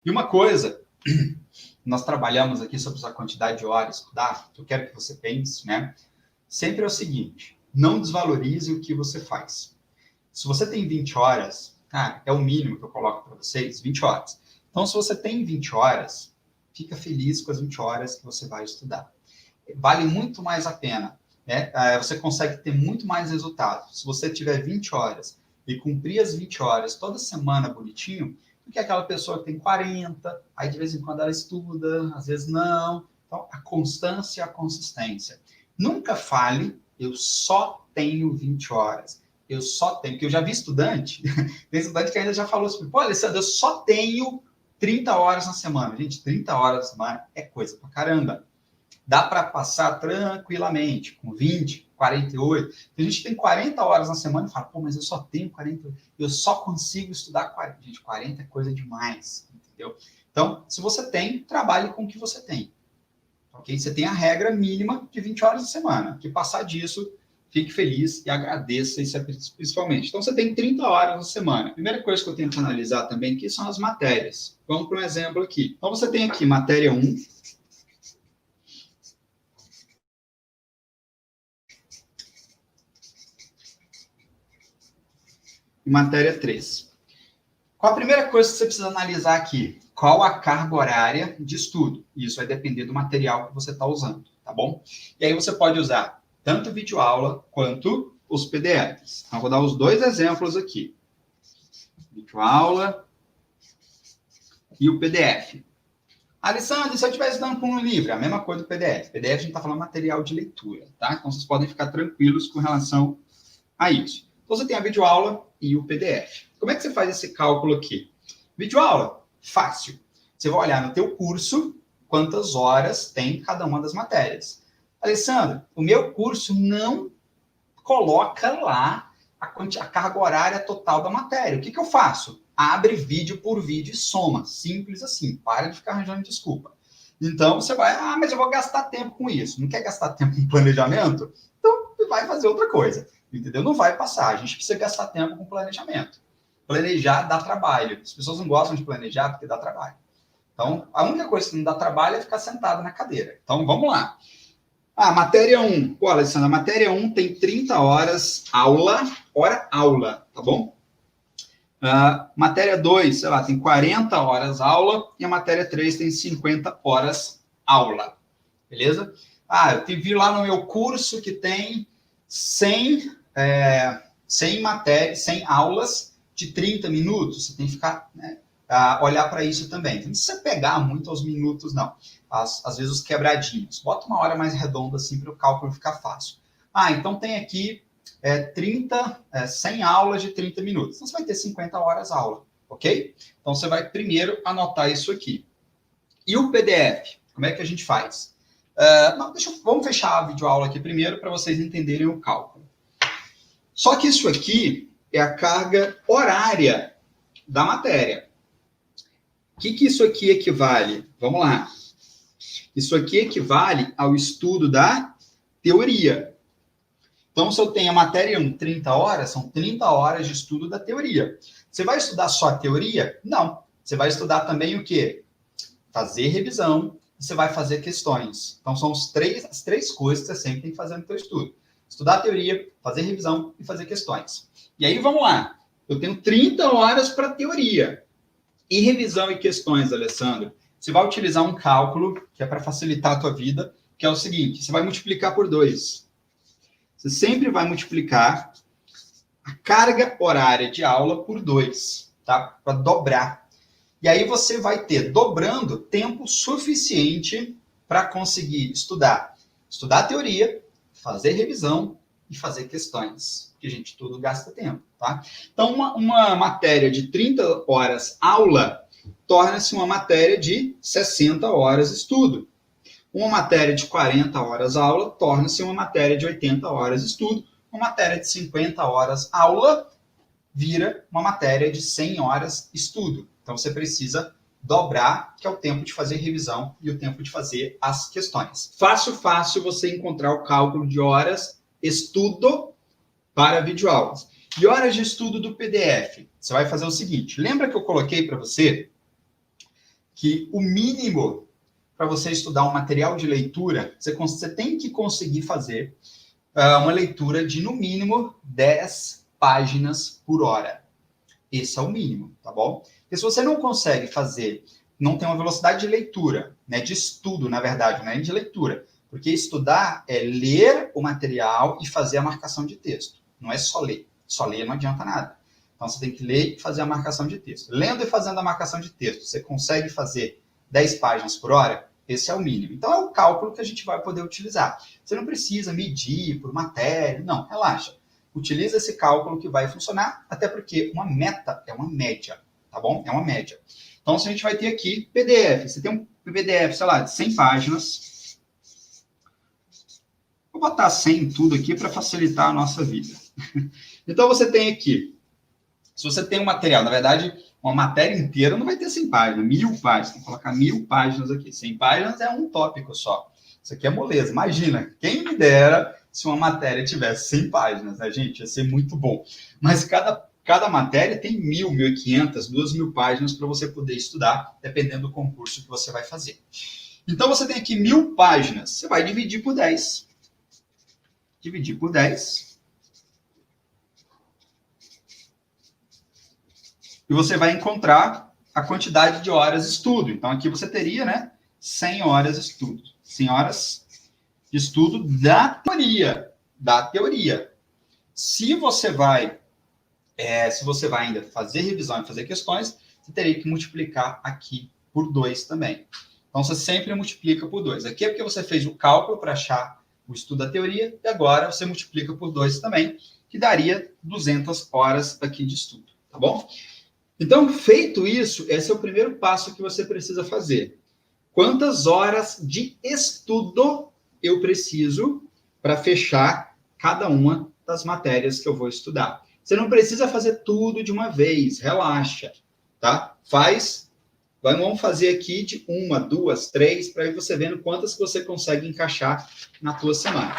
E uma coisa, nós trabalhamos aqui sobre a quantidade de horas estudar, que eu quero que você pense, né? Sempre é o seguinte, não desvalorize o que você faz. Se você tem 20 horas, cara, é o mínimo que eu coloco para vocês, 20 horas. Então, se você tem 20 horas, fica feliz com as 20 horas que você vai estudar. Vale muito mais a pena, né? Você consegue ter muito mais resultado. Se você tiver 20 horas e cumprir as 20 horas toda semana bonitinho, do que aquela pessoa que tem 40, aí de vez em quando ela estuda, às vezes não. Então, a constância e a consistência. Nunca fale, eu só tenho 20 horas. Eu só tenho, porque eu já vi estudante, tem estudante que ainda já falou assim, pô, Alessandro, eu só tenho 30 horas na semana. Gente, 30 horas na semana é coisa pra caramba. Dá para passar tranquilamente, com 20, 48. Tem gente que tem 40 horas na semana e fala, pô, mas eu só tenho 40, eu só consigo estudar 40. Gente, 40 é coisa demais, entendeu? Então, se você tem, trabalhe com o que você tem. Ok? Você tem a regra mínima de 20 horas na semana. Que passar disso, fique feliz e agradeça isso principalmente. Então, você tem 30 horas na semana. A primeira coisa que eu tenho que analisar também aqui são as matérias. Vamos para um exemplo aqui. Então, você tem aqui matéria 1, e matéria 3. Qual a primeira coisa que você precisa analisar aqui? Qual a carga horária de estudo? Isso vai depender do material que você está usando, tá bom? E aí você pode usar tanto videoaula quanto os PDFs. Então, vou dar os dois exemplos aqui. Videoaula e o PDF. Alessandro, se eu estivesse estudando com um livro, a mesma coisa do PDF. PDF a gente está falando material de leitura, tá? Então, vocês podem ficar tranquilos com relação a isso. Então, você tem a videoaula e o PDF. Como é que você faz esse cálculo aqui? Videoaula, fácil. Você vai olhar no teu curso quantas horas tem cada uma das matérias. Alessandro, o meu curso não coloca lá a carga horária total da matéria. O que eu faço? Abre vídeo por vídeo e soma. Simples assim. Para de ficar arranjando desculpa. Então, você vai, mas eu vou gastar tempo com isso. Não quer gastar tempo com planejamento? Então, vai fazer outra coisa. Entendeu? Não vai passar. A gente precisa gastar tempo com planejamento. Planejar dá trabalho. As pessoas não gostam de planejar porque dá trabalho. Então, a única coisa que não dá trabalho é ficar sentado na cadeira. Então, vamos lá. Matéria 1. Pô, Alessandra, a matéria 1 tem 30 horas hora aula, tá bom? Matéria 2, sei lá, tem 40 horas aula e a matéria 3 tem 50 horas aula. Beleza? Eu vi lá no meu curso que tem 100 matérias, 100 aulas de 30 minutos. Você tem que ficar, olhar para isso também. Então, não precisa pegar muito aos minutos, não. Às vezes os quebradinhos. Bota uma hora mais redonda assim para o cálculo ficar fácil. Então tem aqui 100 aulas de 30 minutos. Então você vai ter 50 horas aula, ok? Então você vai primeiro anotar isso aqui. E o PDF? Como é que a gente faz? Vamos fechar a videoaula aqui primeiro para vocês entenderem o cálculo. Só que isso aqui é a carga horária da matéria. O que isso aqui equivale? Vamos lá. Isso aqui equivale ao estudo da teoria. Então, se eu tenho a matéria 1, 30 horas, são 30 horas de estudo da teoria. Você vai estudar só a teoria? Não. Você vai estudar também o quê? Fazer revisão e você vai fazer questões. Então, são as três coisas que você sempre tem que fazer no seu estudo. Estudar a teoria, fazer revisão e fazer questões. E aí, vamos lá. Eu tenho 30 horas para teoria. E revisão e questões, Alessandro? Você vai utilizar um cálculo que é para facilitar a tua vida, que é o seguinte, você vai multiplicar por 2. Você sempre vai multiplicar a carga horária de aula por 2, tá? Para dobrar. E aí você vai ter, dobrando, tempo suficiente para conseguir estudar. Estudar a teoria, fazer revisão e fazer questões. Porque, gente, tudo gasta tempo, tá? Então, uma matéria de 30 horas aula torna-se uma matéria de 60 horas estudo. Uma matéria de 40 horas aula torna-se uma matéria de 80 horas estudo. Uma matéria de 50 horas aula vira uma matéria de 100 horas estudo. Então, você precisa dobrar, que é o tempo de fazer revisão e o tempo de fazer as questões. Fácil você encontrar o cálculo de horas estudo para videoaulas. E horas de estudo do PDF? Você vai fazer o seguinte, lembra que eu coloquei para você que o mínimo para você estudar um material de leitura, você tem que conseguir fazer uma leitura de, no mínimo, 10 páginas por hora. Esse é o mínimo, tá bom? Porque se você não consegue fazer, não tem uma velocidade de leitura, né, de estudo, na verdade, não é de leitura, porque estudar é ler o material e fazer a marcação de texto. Não é só ler. Só ler não adianta nada. Então, você tem que ler e fazer a marcação de texto. Lendo e fazendo a marcação de texto, você consegue fazer 10 páginas por hora? Esse é o mínimo. Então, é o cálculo que a gente vai poder utilizar. Você não precisa medir por matéria. Não, relaxa. Utiliza esse cálculo que vai funcionar, até porque uma meta é uma média, tá bom? É uma média. Então, se a gente vai ter aqui PDF. Você tem um PDF, sei lá, de 100 páginas. Vou botar 100 em tudo aqui para facilitar a nossa vida. Então, você tem aqui, se você tem um material, na verdade, uma matéria inteira não vai ter 100 páginas, 1000 páginas, tem que colocar 1000 páginas aqui. 100 páginas é um tópico só. Isso aqui é moleza. Imagina, quem me dera se uma matéria tivesse 100 páginas, né, gente? Ia ser muito bom. Mas cada matéria tem 1000, 1500, 2000 páginas para você poder estudar, dependendo do concurso que você vai fazer. Então, você tem aqui 1000 páginas. Você vai dividir por 10. Dividir por 10. E você vai encontrar a quantidade de horas de estudo. Então, aqui você teria, né, 100 horas de estudo. 100 horas de estudo da teoria. Da teoria. Se você vai ainda fazer revisão e fazer questões, você teria que multiplicar aqui por 2 também. Então, você sempre multiplica por 2. Aqui é porque você fez o cálculo para achar o estudo da teoria, e agora você multiplica por 2 também, que daria 200 horas aqui de estudo, tá bom? Então, feito isso, esse é o primeiro passo que você precisa fazer. Quantas horas de estudo eu preciso para fechar cada uma das matérias que eu vou estudar? Você não precisa fazer tudo de uma vez, relaxa, tá? Vamos fazer aqui de 1, 2, 3, para ir você vendo quantas que você consegue encaixar na tua semana.